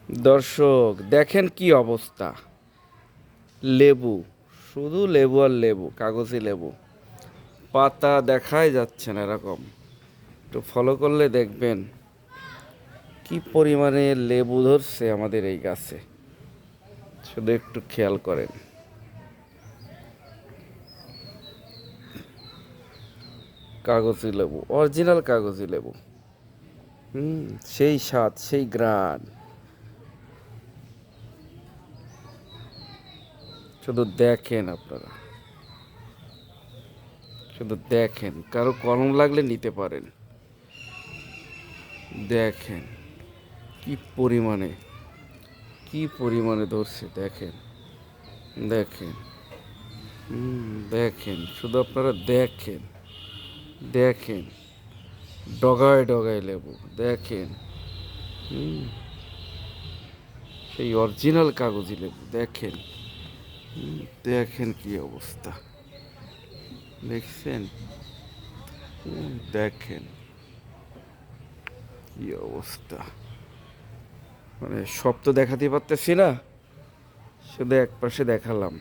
দর্শক দেখেন কি অবস্থা। লেবু, শুধু লেবু আর লেবু, কাগজি লেবু। পাতা দেখাই যাচ্ছে না এরকম। একটু ফলো করলে দেখবেন কি পরিমাণে লেবু ধরছে আমাদের এই গাছে। শুধু একটু খেয়াল করেন। কাগজি লেবু, অরিজিনাল কাগজি লেবু। হুম, সেই স্বাদ, সেই গ্রান। শুধু দেখেন আপনারা, শুধু দেখেন, কারো কলম লাগলে নিতে পারেন। দেখেন কি পরিমাণে, কি পরিমাণে ধরছে দেখেন। দেখেন, দেখেন, শুধু আপনারা দেখেন। দেখেন, ডগায় ডগায় লেবু দেখেন। হুম, সেই অরিজিনাল কাগজি লেবু দেখেন। দেখেন কি অবস্থা, দেখছেন? দেখেন কি অবস্থা। মানে সব তো দেখাতে পারতেছি না, শুধু এক পাশে দেখালাম।